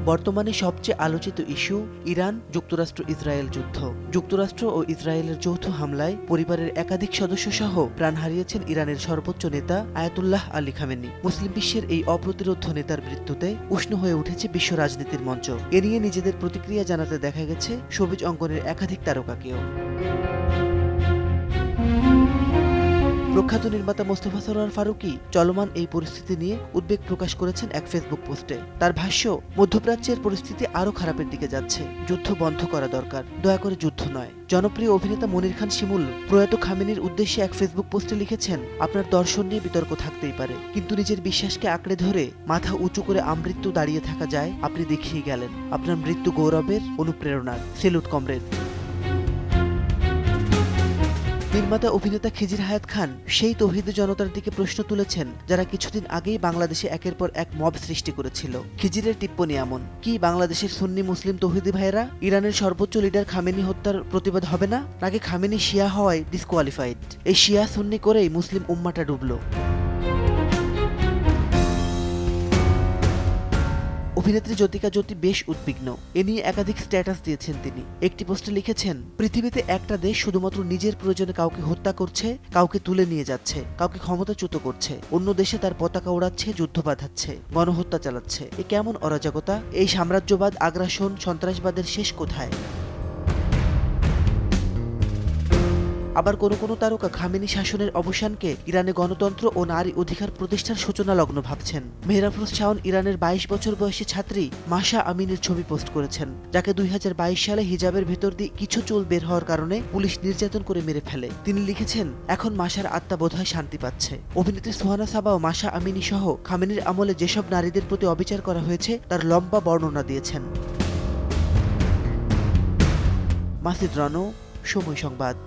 বর্তমানে সবচেয়ে আলোচিত ইস্যু ইরান যুক্তরাষ্ট্র ইসরায়েল যুদ্ধ। যুক্তরাষ্ট্র ও ইসরায়েলের যৌথ হামলায় পরিবারের একাধিক সদস্য সহ প্রাণ হারিয়েছেন ইরানের সর্বোচ্চ নেতা আয়াতুল্লাহ আলী খামেনি। মুসলিম বিশ্বের এই অপ্রতিরোধ্য নেতার মৃত্যুতে উষ্ণ হয়ে উঠেছে বিশ্ব রাজনীতির মঞ্চ। এ নিয়ে নিজেদের প্রতিক্রিয়া জানাতে দেখা গেছে সবুজ অঙ্গনের একাধিক তারকাকেও। প্রখ্যাত নির্মাতা মোস্তফা সরোয়ার ফারুকী চলমান এই পরিস্থিতি নিয়ে উদ্বেগ প্রকাশ করেছেন এক ফেসবুক পোস্টে। তার ভাষ্য, মধ্যপ্রাচ্যের পরিস্থিতি আরও খারাপের দিকে যাচ্ছে। যুদ্ধ বন্ধ করা দরকার, দয়া করে যুদ্ধ নয়। জনপ্রিয় অভিনেতা মনির খান শিমুল প্রয়াত খামেনির উদ্দেশ্যে এক ফেসবুক পোস্টে লিখেছেন, আপনার দর্শন নিয়ে বিতর্ক থাকতেই পারে, কিন্তু নিজের বিশ্বাসকে আঁকড়ে ধরে মাথা উঁচু করে আমৃত্যু দাঁড়িয়ে থাকা যায়। আপনি দেখিয়ে গেলেন, আপনার মৃত্যু গৌরবের, অনুপ্রেরণার। Salute comrade. নির্মাতা অভিনেতা খিজির হায়াত খান সেই তৌহিদি জনতার দিকে প্রশ্ন তুলেছেন যারা কিছুদিন আগেই বাংলাদেশে একের পর এক মব সৃষ্টি করেছিল। খিজিরের টিপ্পনী এমন, কি বাংলাদেশের সুন্নি মুসলিম তৌহিদি ভাইয়েরা ইরানের সর্বোচ্চ লিডার খামেনি হত্যার প্রতিবাদ হবে না, নাকি খামেনি শিয়া হওয়ায় ডিসকোয়ালিফাইড? এই শিয়া সুন্নি করেই মুসলিম উম্মাটা ডুবল। অভিনেত্রী জ্যোতিকা জ্যোতি বেশ উদ্বিগ্ন। এ নিয়ে একাধিক স্ট্যাটাস দিয়েছেন তিনি। একটি পোস্টে লিখেছেন, পৃথিবীতে একটা দেশ শুধুমাত্র নিজের প্রয়োজনে কাউকে হত্যা করছে, কাউকে তুলে নিয়ে যাচ্ছে, কাউকে ক্ষমতাচ্যুত করছে, অন্য দেশে তার পতাকা ওড়াচ্ছে, যুদ্ধ বাঁধাচ্ছে, গণহত্যা চালাচ্ছে। এ কেমন অরাজকতা? এই সাম্রাজ্যবাদ, আগ্রাসন, সন্ত্রাসবাদের শেষ কোথায়? আবার কোনো কোনো তারকা খামেনি শাসনের অবসানকে ইরানে গণতন্ত্র ও নারী অধিকার প্রতিষ্ঠার সূচনা লগ্ন ভাবছেন। মেহরাফরোজ শাওন ইরানের 22 বছর বয়সী ছাত্রী মাশা আমিনের ছবি পোস্ট করেছেন, যাকে 2022 সালে হিজাবের ভেতর দিয়ে কিছু চুল বের হওয়ার কারণে পুলিশ নির্যাতন করে মেরে ফেলে। তিনি লিখেছেন, এখন মাশার আত্মা বোধহয় শান্তি পাচ্ছে। অভিনেত্রী সুহানা সাবা ও মাশা আমিনী সহ খামেনির আমলে যেসব নারীদের প্রতি অবিচার করা হয়েছে তার লম্বা বর্ণনা দিয়েছেন। মাসিদ রানো, সময় সংবাদ।